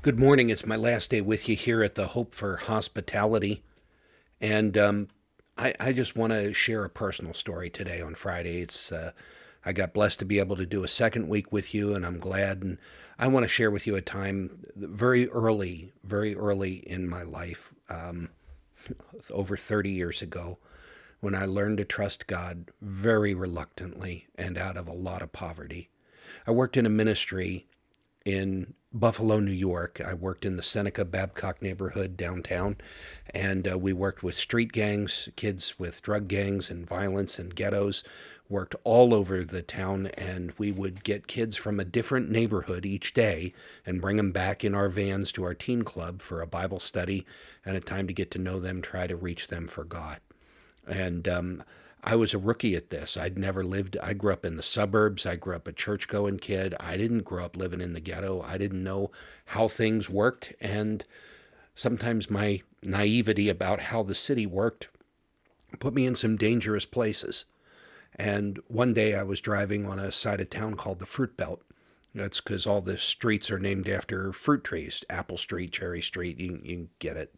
Good morning. It's my last day with you here at the Hope for Hospitality. And I just want to share a personal story today on Friday. I got blessed to be able to do a second week with you, and I'm glad. And I want to share with you a time very early in my life, over 30 years ago, when I learned to trust God very reluctantly and out of a lot of poverty. I worked in a ministry in Buffalo, New York. I worked in the Seneca Babcock neighborhood downtown, and we worked with street gangs, kids with drug gangs and violence and ghettos. Worked all over the town, and we would get kids from a different neighborhood each day and bring them back in our vans to our teen club for a Bible study and a time to get to know them, try to reach them for God. And I was a rookie at this. I grew up in the suburbs. I grew up a church going kid. I didn't grow up living in the ghetto. I didn't know how things worked. And sometimes my naivety about how the city worked put me in some dangerous places. And one day I was driving on a side of town called the Fruit Belt. That's because all the streets are named after fruit trees. Apple Street, Cherry Street, you get it.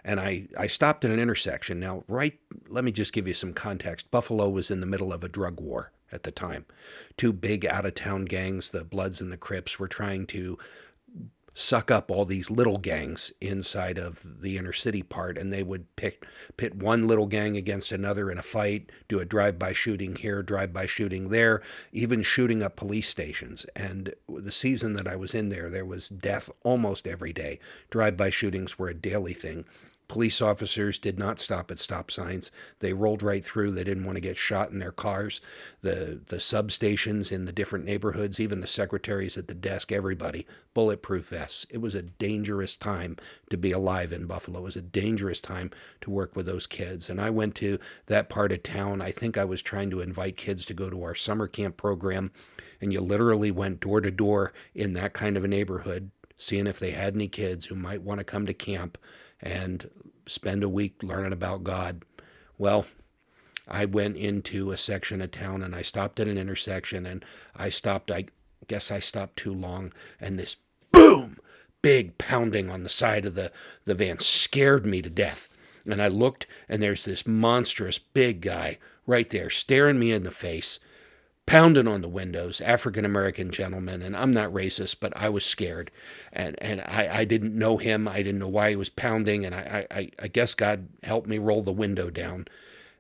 And I stopped at an intersection. Now, let me just give you some context. Buffalo was in the middle of a drug war at the time. Two big out-of-town gangs, the Bloods and the Crips, were trying to suck up all these little gangs inside of the inner city part, and they would pit one little gang against another in a fight, do a drive-by shooting here, drive-by shooting there, even shooting up police stations. And the season that I was in there was death almost every day. Drive-by shootings were a daily thing. Police officers did not stop at stop signs. They rolled right through. They didn't want to get shot in their cars. The substations in the different neighborhoods, even the secretaries at the desk, everybody, bulletproof vests. It was a dangerous time to be alive in Buffalo. It was a dangerous time to work with those kids. And I went to that part of town. I think I was trying to invite kids to go to our summer camp program. And you literally went door to door in that kind of a neighborhood, seeing if they had any kids who might want to come to camp and spend a week learning about God. Well, I went into a section of town and I stopped at an intersection and I guess I stopped too long, and this boom, big pounding on the side of the van scared me to death. And I looked and there's this monstrous big guy right there staring me in the face, pounding on the windows, African American gentleman, and I'm not racist, but I was scared, and I didn't know him. I didn't know why he was pounding, and I guess God helped me roll the window down,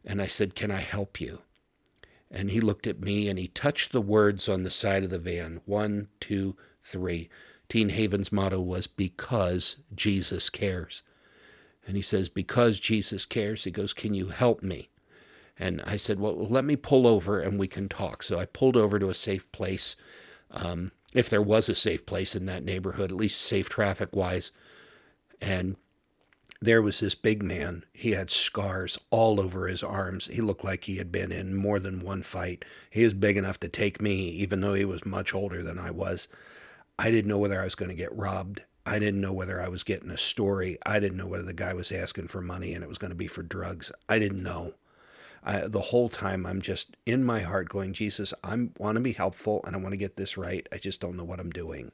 and I said, "Can I help you?" And he looked at me and he touched the words on the side of the van. 1, 2, 3. Teen Haven's motto was "Because Jesus cares," and he says, "Because Jesus cares," he goes, "Can you help me?" And I said, "Well, let me pull over and we can talk." So I pulled over to a safe place, if there was a safe place in that neighborhood, at least safe traffic-wise. And there was this big man. He had scars all over his arms. He looked like he had been in more than one fight. He was big enough to take me, even though he was much older than I was. I didn't know whether I was going to get robbed. I didn't know whether I was getting a story. I didn't know whether the guy was asking for money and it was going to be for drugs. I didn't know. The whole time I'm just in my heart going, "Jesus, I want to be helpful and I want to get this right. I just don't know what I'm doing."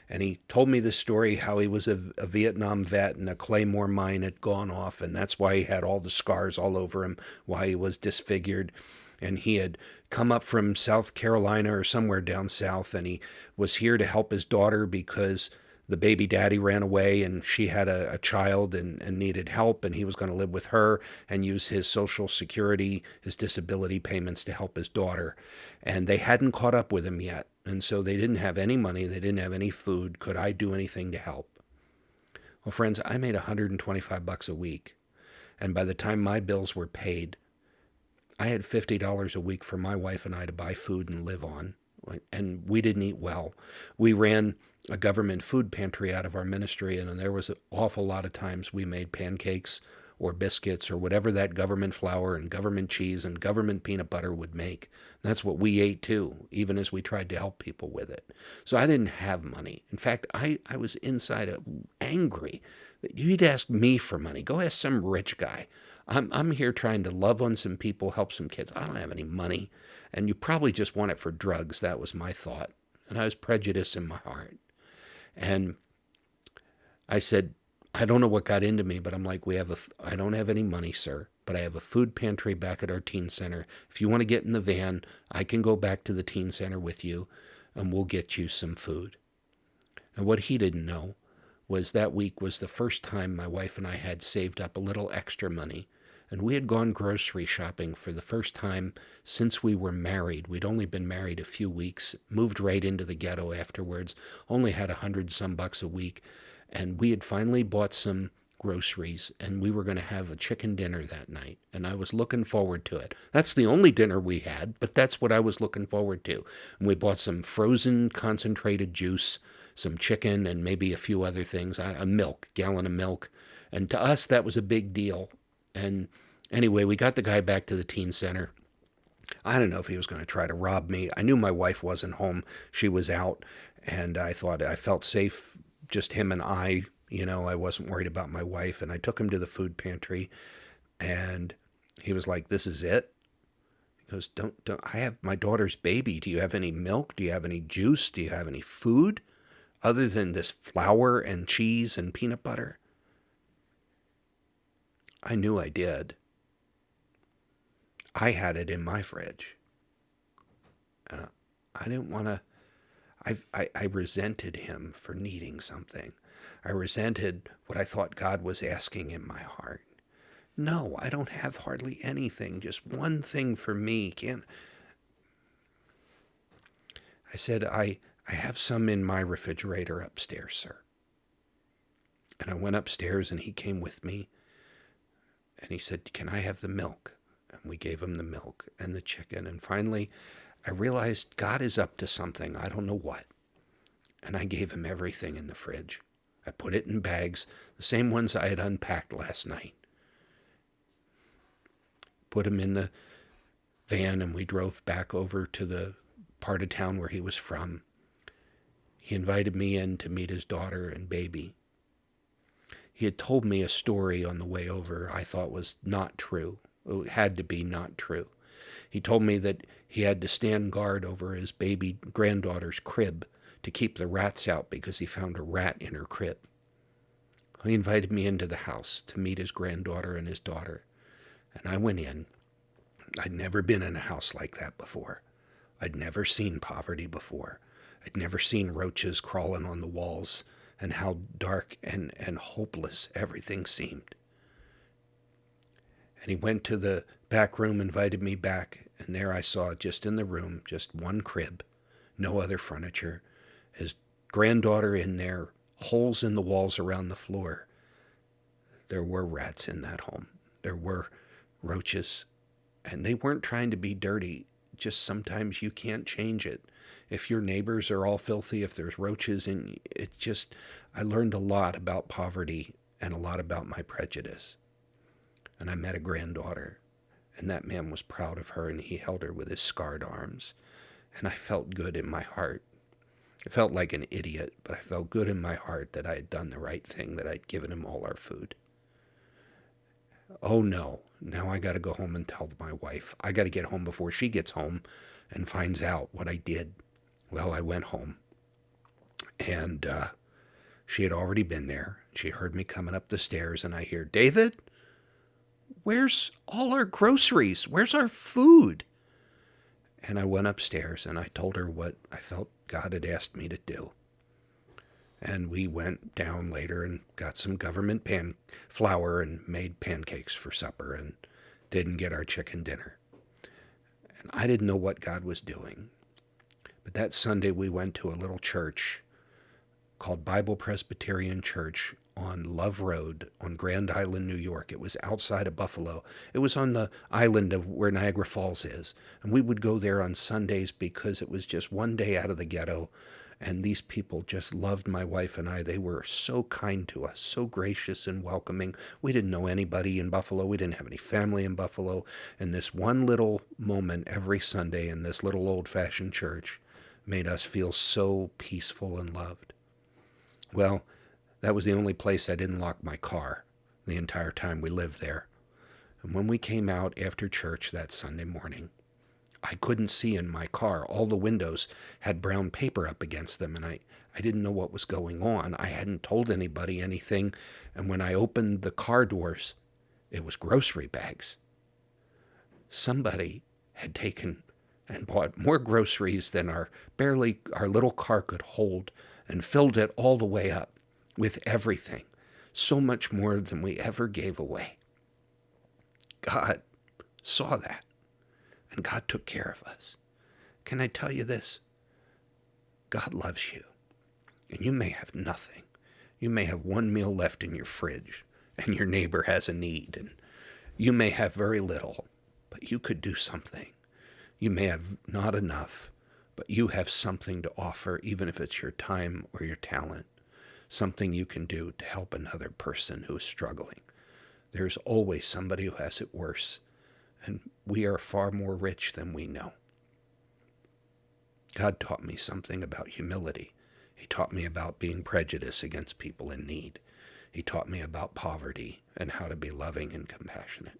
And he told me this story, how he was a Vietnam vet and a Claymore mine had gone off, and that's why he had all the scars all over him, why he was disfigured. And he had come up from South Carolina or somewhere down south, and he was here to help his daughter because the baby daddy ran away and she had a child and needed help, and he was going to live with her and use his Social Security, his disability payments to help his daughter. And they hadn't caught up with him yet. And so they didn't have any money. They didn't have any food. Could I do anything to help? Well, friends, I made $125 a week. And by the time my bills were paid, I had $50 a week for my wife and I to buy food and live on. And we didn't eat well. We ran a government food pantry out of our ministry, and there was an awful lot of times we made pancakes or biscuits or whatever that government flour and government cheese and government peanut butter would make. That's what we ate too, even as we tried to help people with it. So I didn't have money. In fact, I was inside angry that you'd ask me for money. Go ask some rich guy. I'm here trying to love on some people, help some kids. I don't have any money. And you probably just want it for drugs. That was my thought. And I was prejudiced in my heart. And I said, I don't know what got into me, but I'm like, I don't have any money, sir, but I have a food pantry back at our teen center. If you want to get in the van, I can go back to the teen center with you and we'll get you some food. And what he didn't know was that week was the first time my wife and I had saved up a little extra money. And we had gone grocery shopping for the first time since we were married. We'd only been married a few weeks, moved right into the ghetto afterwards, only had 100 some bucks a week. And we had finally bought some groceries and we were going to have a chicken dinner that night. And I was looking forward to it. That's the only dinner we had, but that's what I was looking forward to. And we bought some frozen concentrated juice, some chicken, and maybe a few other things, a milk, gallon of milk. And to us, that was a big deal. And anyway, we got the guy back to the teen center. I don't know if he was going to try to rob me. I knew my wife wasn't home. She was out. And I thought I felt safe, just him and I. I wasn't worried about my wife. And I took him to the food pantry. And he was like, "This is it?" He goes, don't, I have my daughter's baby. Do you have any milk? Do you have any juice? Do you have any food other than this flour and cheese and peanut butter? I knew I did. I had it in my fridge. I didn't want to. I resented him for needing something. I resented what I thought God was asking in my heart. No, I don't have hardly anything. Just one thing for me. I said, I have some in my refrigerator upstairs, sir. And I went upstairs and he came with me. And he said, "Can I have the milk?" And we gave him the milk and the chicken. And finally, I realized God is up to something. I don't know what. And I gave him everything in the fridge. I put it in bags, the same ones I had unpacked last night. Put him in the van and we drove back over to the part of town where he was from. He invited me in to meet his daughter and baby. He had told me a story on the way over I thought was not true. It had to be not true. He told me that he had to stand guard over his baby granddaughter's crib to keep the rats out because he found a rat in her crib. He invited me into the house to meet his granddaughter and his daughter. And I went in. I'd never been in a house like that before. I'd never seen poverty before. I'd never seen roaches crawling on the walls and how dark and hopeless everything seemed. And he went to the back room, invited me back, and there I saw, just in the room, just one crib, no other furniture, his granddaughter in there, holes in the walls around the floor. There were rats in that home. There were roaches, and they weren't trying to be dirty. Just sometimes you can't change it. If your neighbors are all filthy, if there's roaches in it, I learned a lot about poverty and a lot about my prejudice. And I met a granddaughter, and that man was proud of her, and he held her with his scarred arms. And I felt good in my heart. I felt like an idiot, but I felt good in my heart that I had done the right thing, that I'd given him all our food. Oh no, now I got to go home and tell my wife. I got to get home before she gets home and finds out what I did. Well, I went home, and she had already been there. She heard me coming up the stairs, and I hear, "David, where's all our groceries? Where's our food?" And I went upstairs, and I told her what I felt God had asked me to do. And we went down later and got some government flour and made pancakes for supper and didn't get our chicken dinner. And I didn't know what God was doing. But that Sunday we went to a little church called Bible Presbyterian Church on Love Road on Grand Island, New York. It was outside of Buffalo. It was on the island of where Niagara Falls is. And we would go there on Sundays because it was just one day out of the ghetto. And these people just loved my wife and I. They were so kind to us, so gracious and welcoming. We didn't know anybody in Buffalo. We didn't have any family in Buffalo. And this one little moment every Sunday in this little old-fashioned church made us feel so peaceful and loved. Well, that was the only place I didn't lock my car the entire time we lived there. And when we came out after church that Sunday morning, I couldn't see in my car. All the windows had brown paper up against them, and I didn't know what was going on. I hadn't told anybody anything, and when I opened the car doors, it was grocery bags. Somebody had taken and bought more groceries than our little car could hold and filled it all the way up with everything. So much more than we ever gave away. God saw that, and God took care of us. Can I tell you this? God loves you, and you may have nothing. You may have one meal left in your fridge, and your neighbor has a need, and you may have very little, but you could do something. You may have not enough, but you have something to offer, even if it's your time or your talent, something you can do to help another person who is struggling. There's always somebody who has it worse, and we are far more rich than we know. God taught me something about humility. He taught me about being prejudiced against people in need. He taught me about poverty and how to be loving and compassionate.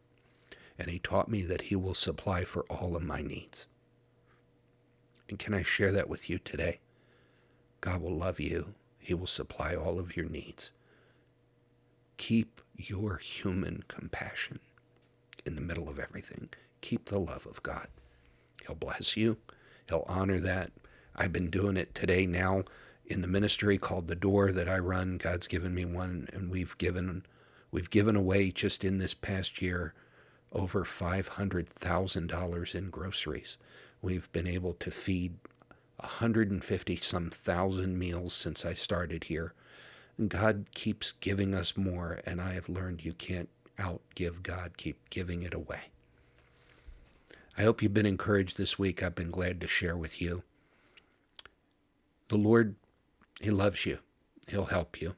And he taught me that he will supply for all of my needs. And can I share that with you today? God will love you. He will supply all of your needs. Keep your human compassion in the middle of everything. Keep the love of God. He'll bless you. He'll honor that. I've been doing it today now in the ministry called The Door that I run. God's given me one, and we've given away just in this past year over $500,000 in groceries. We've been able to feed 150-some thousand meals since I started here. And God keeps giving us more, and I have learned you can't outgive God. Keep giving it away. I hope you've been encouraged this week. I've been glad to share with you. The Lord, he loves you. He'll help you.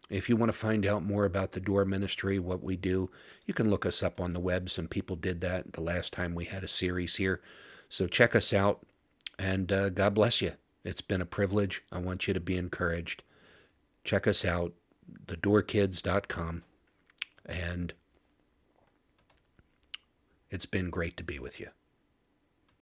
If you want to find out more about the Door Ministry, what we do, you can look us up on the web. Some people did that the last time we had a series here. So check us out, and God bless you. It's been a privilege. I want you to be encouraged. Check us out, thedoorkids.com, and it's been great to be with you.